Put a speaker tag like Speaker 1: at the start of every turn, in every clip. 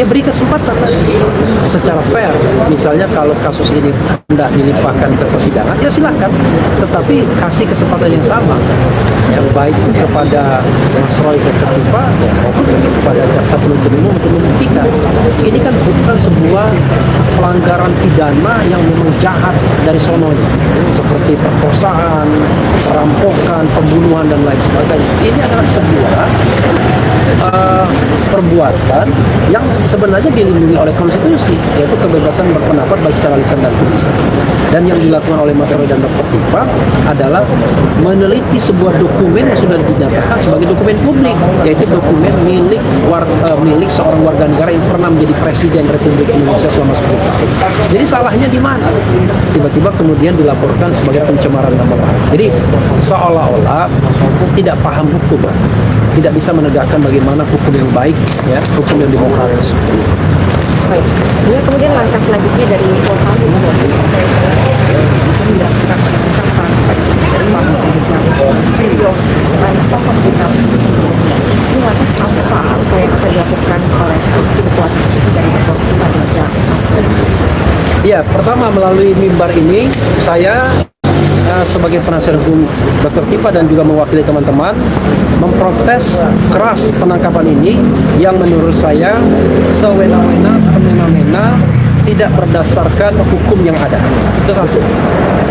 Speaker 1: ya beri kesempatan secara fair. Misalnya kalau kasus ini tidak dilimpahkan ke persidangan, ya silakan, tetapi kasih kesempatan yang sama, yang baik kepada Mas Roy Ketua maupun kepada jaksa penuntut umum untuk membuktikan ini kan bukan sebuah pelanggaran pidana yang memang jahat dari sononya, seperti perkosaan, perampokan, pembunuhan dan lain sebagainya. Ini adalah sebuah perbuatan yang sebenarnya dilindungi oleh konstitusi, yaitu kebebasan berpendapat baik secara lisan dan tulisan. Dan yang dilakukan oleh Mas Roy dan Dr. Tifa adalah meneliti sebuah dokumen yang sudah dinyatakan sebagai dokumen publik, yaitu dokumen milik seorang warga negara yang pernah menjadi Presiden Republik Indonesia selama 10 tahun. Jadi salahnya di mana? Tiba-tiba kemudian dilaporkan sebagai pencemaran nama baik. Jadi seolah-olah tidak paham hukum, tidak bisa menegakkan bagaimana hukum yang baik, ya, hukum yang demokratis.
Speaker 2: Baik. Ini kemudian langkah selanjutnya dari Polri
Speaker 1: Ya, pertama melalui mimbar ini saya sebagai penasihat hukum Dr. Tifa dan juga mewakili teman-teman memprotes keras penangkapan ini yang menurut saya sewena-wena, semena-mena, tidak berdasarkan hukum yang ada. Itu satu.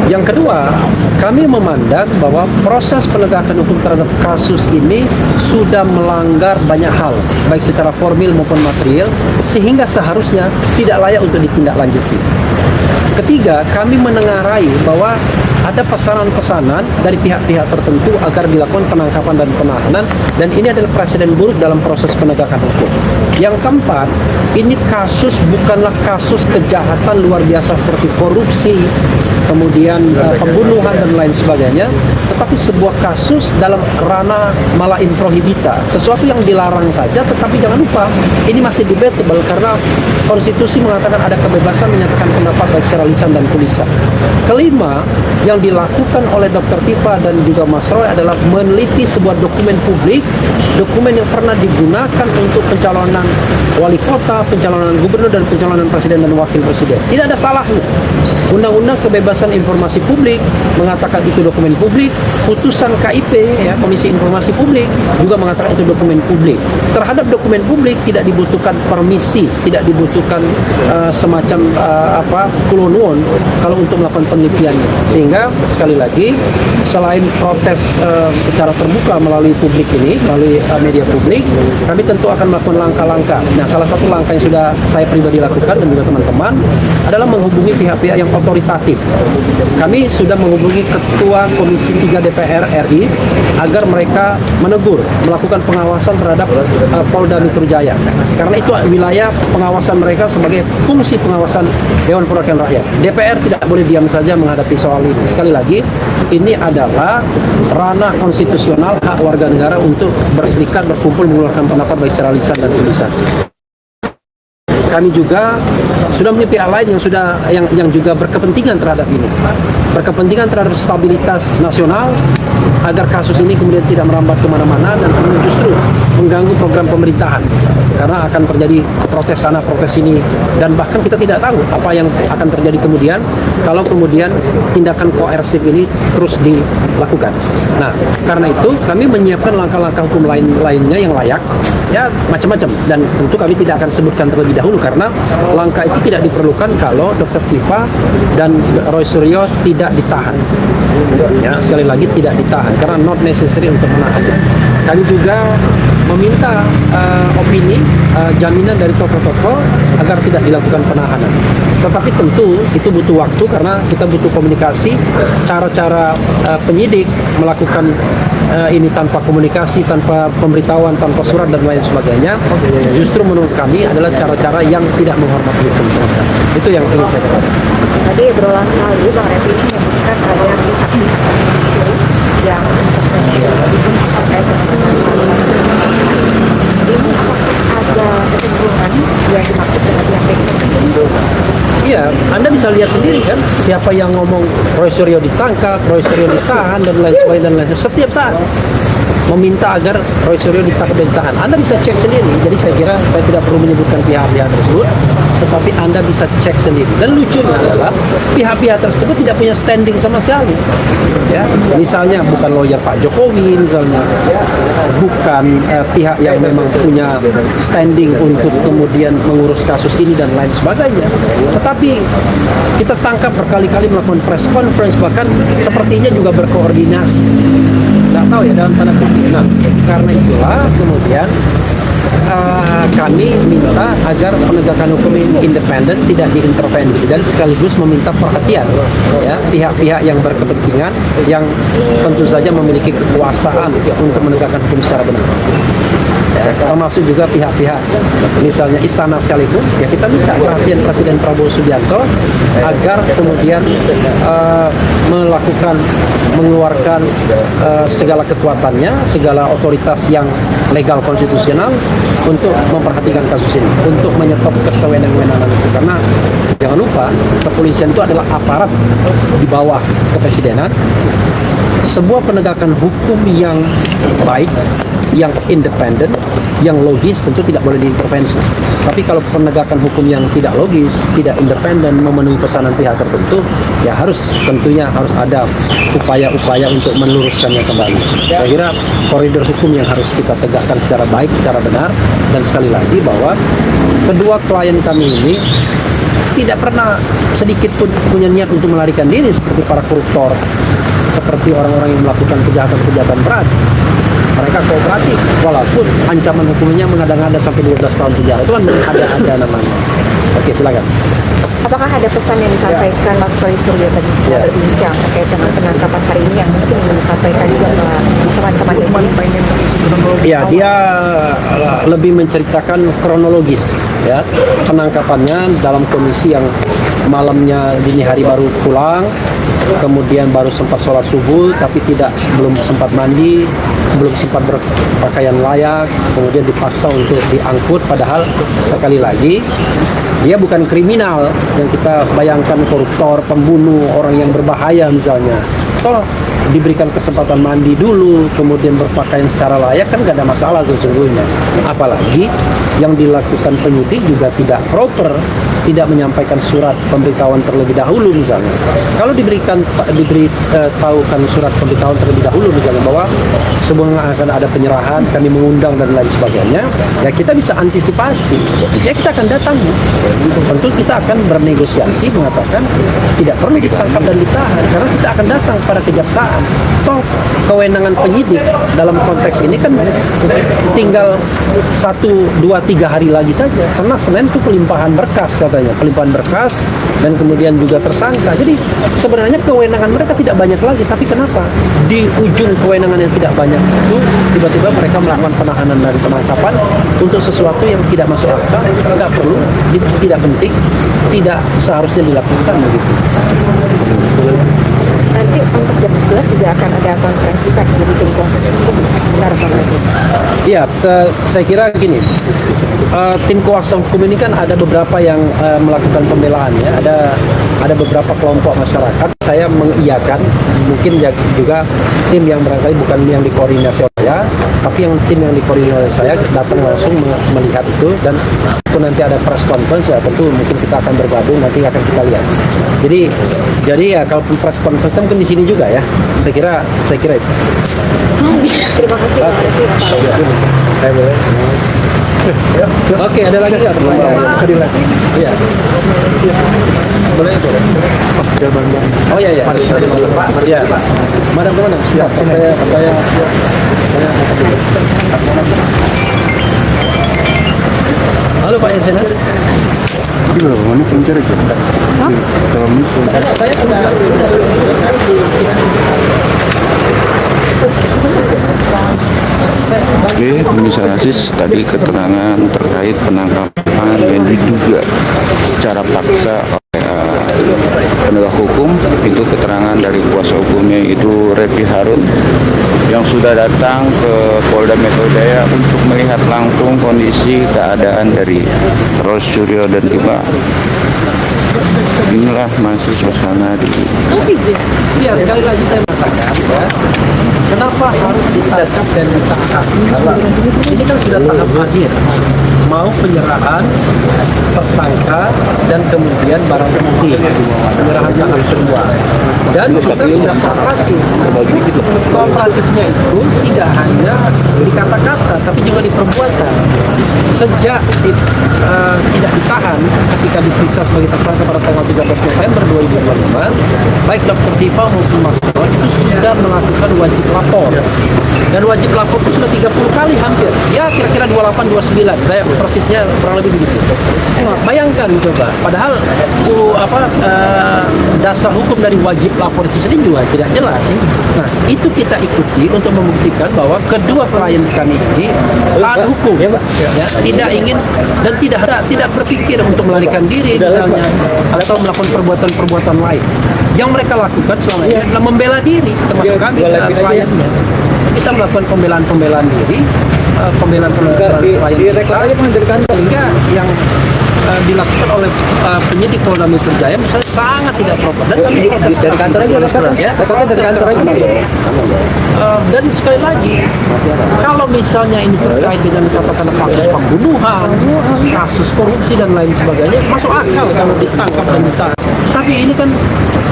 Speaker 1: Yang kedua, kami memandang bahwa proses penegakan hukum terhadap kasus ini sudah melanggar banyak hal, baik secara formil maupun material, sehingga seharusnya tidak layak untuk ditindaklanjuti. Ketiga, kami menengarai bahwa ada pesanan-pesanan dari pihak-pihak tertentu agar dilakukan penangkapan dan penahanan, dan ini adalah presiden buruk dalam proses penegakan hukum. Yang keempat, ini kasus bukanlah kasus kejahatan luar biasa seperti korupsi, kemudian pembunuhan dan lain sebagainya, tetapi sebuah kasus dalam ranah mala in prohibita, sesuatu yang dilarang saja. Tetapi jangan lupa, ini masih debatable karena konstitusi mengatakan ada kebebasan menyatakan pendapat baik secara lisan dan tulisan. Kelima, yang dilakukan oleh Dr. Tifa dan juga Mas Roy adalah meneliti sebuah dokumen publik, dokumen yang pernah digunakan untuk pencalonan wali kota, pencalonan gubernur, dan pencalonan presiden dan wakil presiden. Tidak ada salahnya. Undang-undang kebebasan informasi publik mengatakan itu dokumen publik, putusan KIP, ya, Komisi Informasi Publik, juga mengatakan itu dokumen publik. Terhadap dokumen publik tidak dibutuhkan permisi, tidak dibutuhkan semacam kulonwon kalau untuk melakukan penelitiannya. Sehingga sekali lagi, selain protes secara terbuka melalui publik ini, melalui media publik, kami tentu akan melakukan langkah-langkah. Nah, salah satu langkah yang sudah saya pribadi lakukan dan juga teman-teman adalah menghubungi pihak-pihak yang otoritatif. Kami sudah menghubungi Ketua Komisi 3 DPR RI agar mereka menegur, melakukan pengawasan terhadap Polda Metro Jaya. Karena itu wilayah pengawasan mereka sebagai fungsi pengawasan Dewan Perwakilan Rakyat. DPR tidak boleh diam saja menghadapi soal ini. Sekali lagi, ini adalah ranah konstitusional hak warga negara untuk berserikat, berkumpul, mengeluarkan pendapat baik secara lisan dan tulisan. Kami juga sudah punya pihak lain yang juga berkepentingan terhadap ini, berkepentingan terhadap stabilitas nasional, agar kasus ini kemudian tidak merambat kemana-mana dan kemudian justru mengganggu program pemerintahan, karena akan terjadi protes sana protes sini, dan bahkan kita tidak tahu apa yang akan terjadi kemudian kalau kemudian tindakan koersif ini terus dilakukan. Nah, karena itu kami menyiapkan langkah-langkah hukum lainnya yang layak, ya, macam-macam, dan tentu kami tidak akan sebutkan terlebih dahulu karena langkah itu tidak diperlukan kalau Dr. Tifa dan Roy Suryo tidak ditahan. Ya, sekali lagi tidak ditahan karena not necessary untuk menahan. Kami juga meminta opini, jaminan dari tokoh-tokoh agar tidak dilakukan penahanan. Tetapi tentu itu butuh waktu karena kita butuh komunikasi. Cara-cara penyidik melakukan ini tanpa komunikasi, tanpa pemberitahuan, tanpa surat dan lain sebagainya, justru menurut kami adalah cara-cara yang tidak menghormati hukum sama sekali. Itu yang ingin saya katakan.
Speaker 2: Tadi berulang kali Bang Refli menyebutkan ada saksi yang terkait ini, apakah ada kecenderungan yang dimaksud dengan pihak tertentu?
Speaker 1: Iya, Anda bisa lihat sendiri kan siapa yang ngomong Roy Suryo ditangkap, Roy Suryo ditahan dan lain sebagainya, setiap saat. meminta agar Roy Suryo ditangkap dan ditahan. Anda bisa cek sendiri. Jadi saya kira saya tidak perlu menyebutkan pihak-pihak tersebut, tetapi Anda bisa cek sendiri. Dan lucunya adalah pihak-pihak tersebut tidak punya standing sama sekali. Ya, misalnya bukan lawyer Pak Jokowi, misalnya bukan pihak yang memang punya standing untuk kemudian mengurus kasus ini dan lain sebagainya. Tetapi kita tangkap berkali-kali melakukan press conference, bahkan sepertinya juga berkoordinasi. Nggak tahu ya dalam tanda kutip. Nah, karena itulah kemudian kami minta agar penegakan hukum ini independen, tidak diintervensi, dan sekaligus meminta perhatian ya pihak-pihak yang berkepentingan yang tentu saja memiliki kekuasaan untuk menegakkan hukum secara benar. Ya, termasuk juga pihak-pihak misalnya istana sekalipun, ya kita minta perhatian Presiden Prabowo Subianto agar kemudian mengeluarkan segala kekuatannya, segala otoritas yang legal konstitusional untuk memperhatikan kasus ini, untuk menyetop kesewenang-wenangan itu. Karena jangan lupa kepolisian itu adalah aparat di bawah kepresidenan. Sebuah penegakan hukum yang baik, yang independen, yang logis tentu tidak boleh diintervensi. Tapi kalau penegakan hukum yang tidak logis, tidak independen, memenuhi pesanan pihak tertentu, ya tentunya harus ada upaya-upaya untuk meluruskannya kembali. Saya kira koridor hukum yang harus kita tegakkan secara baik, secara benar, dan sekali lagi bahwa kedua klien kami ini tidak pernah sedikit pun punya niat untuk melarikan diri seperti para koruptor, seperti orang-orang yang melakukan kejahatan-kejahatan berat. Mereka kooperatif, walaupun ancaman hukumnya mengada-ngada sampai 12 tahun penjara. Itu kan ada namanya. Oke, silakan.
Speaker 2: Apakah ada pesan yang disampaikan Mas Roy Suryo tadi setelah berbincang terkait dengan penangkapan hari ini yang mungkin ingin disampaikan juga ke teman-teman ini?
Speaker 1: Ya, dia lebih menceritakan kronologis ya penangkapannya dalam kondisi yang malamnya dini hari baru pulang, kemudian baru sempat sholat subuh tapi belum sempat mandi, belum sempat berpakaian layak, kemudian dipaksa untuk diangkut, padahal sekali lagi dia bukan kriminal yang kita bayangkan, koruptor, pembunuh, orang yang berbahaya misalnya. Toh diberikan kesempatan mandi dulu, kemudian berpakaian secara layak, kan gak ada masalah sesungguhnya. Apalagi yang dilakukan penyidik juga tidak proper, tidak menyampaikan surat pemberitahuan terlebih dahulu misalnya. Kalau diberitahukan surat pemberitahuan terlebih dahulu misalnya bahwa sebelum akan ada penyerahan kami mengundang dan lain sebagainya, ya kita bisa antisipasi. Ya kita akan datang. Tentu kita akan bernegosiasi mengatakan tidak perlu ditangkap dan ditahan karena kita akan datang pada kejaksaan. Toh kewenangan penyidik dalam konteks ini kan tinggal 1, 2, 3 hari lagi saja, karena Senin itu pelimpahan berkas katanya, pelimpahan berkas dan kemudian juga tersangka. Jadi sebenarnya kewenangan mereka tidak banyak lagi, tapi kenapa di ujung kewenangan yang tidak banyak itu tiba-tiba mereka melakukan penahanan dan penangkapan untuk sesuatu yang tidak masuk akal, tidak perlu, tidak penting, tidak seharusnya dilakukan begitu.
Speaker 2: Nanti untuk jam 11 juga akan ada konferensi pers dari tim kuasa hukum, benar Pak Presiden?
Speaker 1: Iya, saya kira gini, tim kuasa hukum ini kan ada beberapa yang melakukan pembelaan ya, ada beberapa kelompok masyarakat. Saya mengiyakan, mungkin juga tim yang barangkali bukan yang dikoordinasi oleh saya, tapi yang tim yang dikoordinasi oleh saya datang langsung melihat itu, dan itu nanti ada press conference ya tentu mungkin kita akan bergabung, nanti akan kita lihat. Jadi ya kalau press conference mungkin di sini juga ya. Saya kira itu.
Speaker 2: Terima kasih Pak Presiden.
Speaker 1: Saya boleh. Oke, ada lagi sih pertanyaan? Iya. Boleh. Oh iya. Iya. Madam kemana? Siap. Saya. Halo Pak Yasena.
Speaker 3: Berapa menit mencari? Berapa menit mencari?
Speaker 1: Saya sudah.
Speaker 3: Oke, pemirsa Aziz, tadi keterangan terkait penangkapan yang diduga secara paksa oleh penegak hukum, itu keterangan dari kuasa hukumnya itu Repi Harun yang sudah datang ke Polda Metro Jaya untuk melihat langsung kondisi keadaan dari Roy Suryo dan juga inilah masih suasana di
Speaker 1: Ya, sekali lagi saya mengatakan ya, kenapa harus ditangkap dan ditahan? Ini kan sudah tahap akhir, mau penyerahan tersangka dan kemudian barang bukti, penyerahan tahap kedua. Dan kita sudah kooperatif. Kooperatifnya itu tidak hanya di kata-kata, tapi juga di perbuatan. Sejak tidak ditahan ketika diperiksa sebagai tersangka pada tanggal 13 November 2025, baik Dr. Tifa maupun Mas Roy itu sudah melakukan wajib lapor. Dan wajib lapor itu sudah 30 kali hampir. Ya kira-kira 28-29, persisnya kurang lebih begitu. Bayangkan coba, padahal dasar hukum dari wajib lapor itu sendiri juga tidak jelas. Nah, itu kita ikuti untuk membuktikan bahwa kedua klien kami ini taat hukum, ya, tidak ingin dan tidak berpikir untuk melarikan diri misalnya atau melakukan perbuatan-perbuatan lain. Yang mereka lakukan selama ini adalah membela diri, termasuk kami kliennya. Kita melakukan pembelaan diri, pembelaan klien kita, sehingga yang dilakukan oleh penyidik Polda Metro Jaya misalnya sangat tidak proper dan kami protes dari kantor aja ya, dari kantor aja. Dan sekali lagi kalau misalnya ini terkait dengan katakanlah kasus pembunuhan, kasus korupsi dan lain sebagainya, masuk akal kalau ditangkap dan ditahan. Tapi ini kan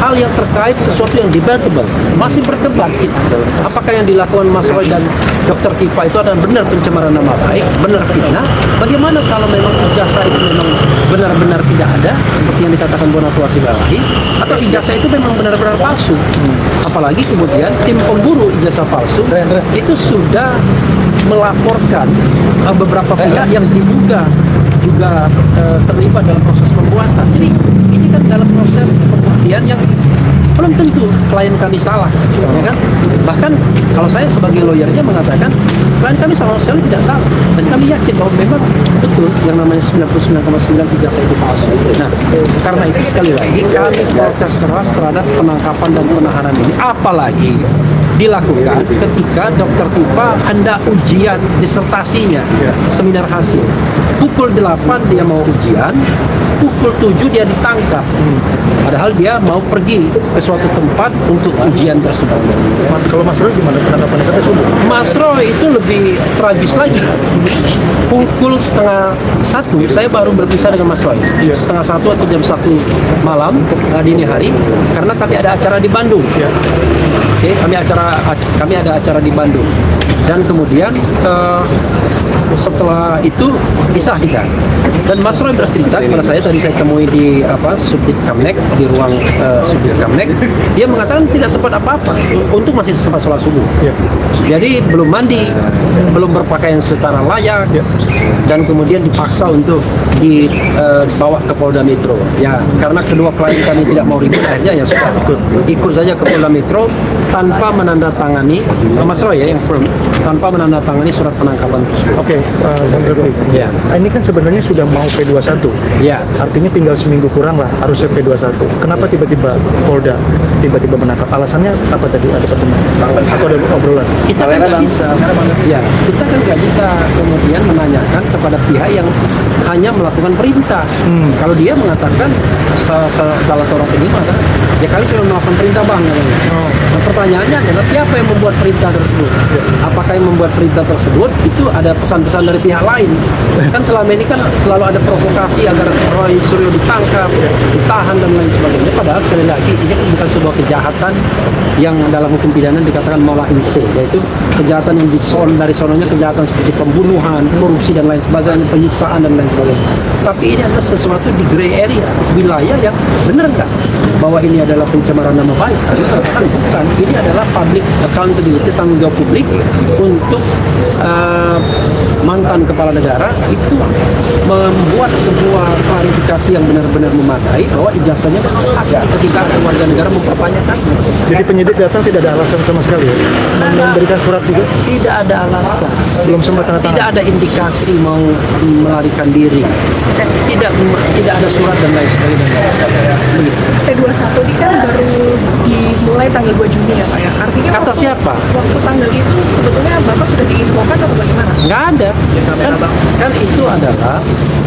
Speaker 1: hal yang terkait sesuatu yang debatable, masih berdebat kita. Apakah yang dilakukan Mas Roy dan Dr. Tifa itu adalah benar pencemaran nama baik, benar fitnah? Bagaimana kalau memang ijazah itu memang benar-benar tidak ada, seperti yang dikatakan Bonatua Sibawahi, atau ijazah itu memang benar-benar palsu? Apalagi kemudian tim pemburu ijazah palsu itu sudah melaporkan beberapa pihak yang diduga juga terlibat dalam proses pembuatan. Jadi ini kan dalam proses pembuktian yang belum tentu klien kami salah, ya kan? Bahkan kalau saya sebagai lawyernya mengatakan klien kami sama sekali tidak salah, dan kami yakin bahwa memang betul yang namanya 99,9 ijazah itu palsu. Nah, karena itu sekali lagi kami protes keras terhadap penangkapan dan penahanan ini, apalagi dilakukan ketika Dr. Tifa hendak ujian disertasinya, seminar hasil. Pukul 8 dia mau ujian, pukul 7 dia ditangkap. Padahal dia mau pergi ke suatu tempat untuk ujian tersebut.
Speaker 4: Kalau Mas Roy gimana penangkapannya? Kata subuh.
Speaker 1: Mas Roy itu lebih tragis lagi. Pukul setengah 1 saya baru berpisah dengan Mas Roy. Setengah 1 atau jam 1 malam dini hari, karena kami ada acara di Bandung. Oke, kami ada acara di Bandung. Dan kemudian setelah itu pisah kita. Dan Mas Roy bercerita kepada saya, tadi saya temui di Subdit Kamnek, di ruang Subdit Kamnek, dia mengatakan tidak sempat apa-apa. Untung masih sempat sholat subuh. Jadi belum mandi, belum berpakaian secara layak, dan kemudian dipaksa untuk dibawa ke Polda Metro. Ya, karena kedua klien kami tidak mau ribut, akhirnya ya sudah ikut saja ke Polda Metro tanpa menandatangani, Mas Roy ya yang firm, tanpa menandatangani surat penangkapan tersebut.
Speaker 4: Oke, Bang Gregory.
Speaker 1: Ya.
Speaker 4: Ini kan sebenarnya sudah mau P21.
Speaker 1: Ya.
Speaker 4: Artinya tinggal seminggu kurang lah harusnya P21. Kenapa tiba-tiba Polda tiba-tiba menangkap? Alasannya apa tadi? Ada pertemuan atau ada obrolan?
Speaker 1: Kita kan nggak bisa, ya, kita kan nggak bisa kemudian menanyakan kepada pihak yang hanya melakukan perintah. Kalau dia mengatakan salah seorang penyidik mengatakan, ya kami cuma melakukan perintah bang. Nah, pertanyaannya adalah siapa yang membuat perintah tersebut? Apakah yang membuat perintah tersebut itu ada pesan-pesan dari pihak lain? Kan selama ini kan selalu ada provokasi agar Roy Suryo ditangkap, ditahan dan lain sebagainya. Padahal sekali lagi ini kan bukan sebuah kejahatan yang dalam hukum pidana dikatakan mola inse, yaitu kejahatan yang dari sononya kejahatan seperti pembunuhan, korupsi dan lain sebagainya, penyiksaan dan lain sebagainya. Tapi ini adalah sesuatu di gray area, wilayah yang benar nggak bahwa ini adalah pencemaran nama baik? Bukan. Ini adalah public accountability, tanggung jawab publik untuk mantan kepala negara itu membuat sebuah klarifikasi yang benar-benar memadai bahwa ijazahnya asli ketika warga negara mempertanyakan.
Speaker 4: Jadi penyidik datang tidak ada alasan sama sekali ya? Memberikan surat juga?
Speaker 1: Tidak ada alasan.
Speaker 4: Belum sempat tanda tangan?
Speaker 1: Tidak ada indikasi mau melarikan diri. Tidak ada surat dan lain sebagainya.
Speaker 2: P21 ini kan baru
Speaker 5: dimulai tanggal 2 Juni ya Pak ya. Artinya
Speaker 1: Kata siapa?
Speaker 5: waktu tanggal itu sebetulnya Bapak sudah diinfokan atau bagaimana?
Speaker 1: Nggak ada. Kan itu adalah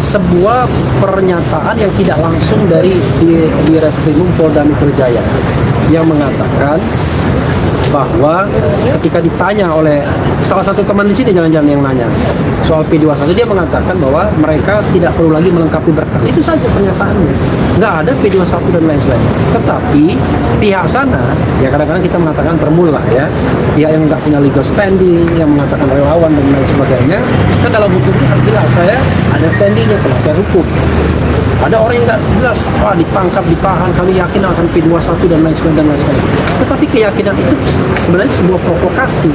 Speaker 1: sebuah pernyataan yang tidak langsung dari di Reskrimum Polda Metro Jaya yang mengatakan bahwa ketika ditanya oleh salah satu teman di sini, jangan-jangan yang nanya soal P21, dia mengatakan bahwa mereka tidak perlu lagi melengkapi berkas. Itu saja pernyataannya, nggak ada P21 dan lain sebagainya. Tetapi pihak sana, ya kadang-kadang kita mengatakan termula ya, pihak yang nggak punya legal standing, yang mengatakan relawan dan lain sebagainya, kan dalam hukum ini harus jelas, saya ada standingnya penasihat hukum. Ada orang yang nggak jelas, wah ditangkap, ditahan, kami yakin akan P21 dan lain sebagainya. Tetapi keyakinan itu sebenarnya sebuah provokasi,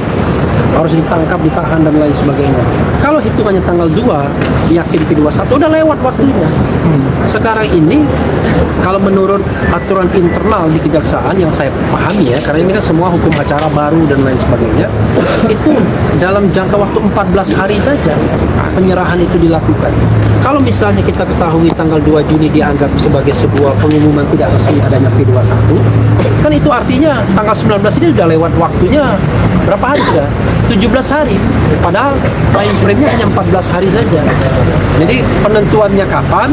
Speaker 1: harus ditangkap, ditahan dan lain sebagainya. Kalau hitungannya tanggal 2 yakin P21 udah lewat waktunya. Sekarang ini kalau menurut aturan internal di kejaksaan yang saya pahami ya, karena ini kan semua hukum acara baru dan lain sebagainya, itu dalam jangka waktu 14 hari saja penyerahan itu dilakukan. Kalau misalnya kita ketahui tanggal 2 Juni dianggap sebagai sebuah pengumuman tidak resmi adanya P21, kan itu artinya tanggal 19 ini sudah lewat waktunya berapa hari sudah? 17 hari. Padahal time frame-nya hanya 14 hari saja. Jadi penentuannya kapan,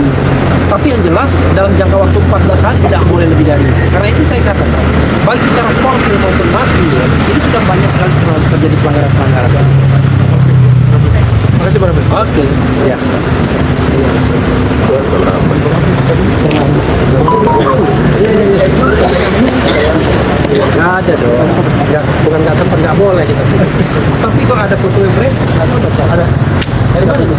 Speaker 1: tapi yang jelas dalam jangka waktu 14 hari tidak boleh lebih dari itu. Karena itu saya katakan, baik secara formil maupun material, ini sudah banyak sekali terjadi pelanggaran-pelanggaran.
Speaker 4: Makasih Pak Raffles.
Speaker 1: Oke, ya. Nggak ada dong. Nggak, bukan nggak sempat, nggak boleh gitu. Tapi kok ada foto yang beres? Ada. Dari mana itu?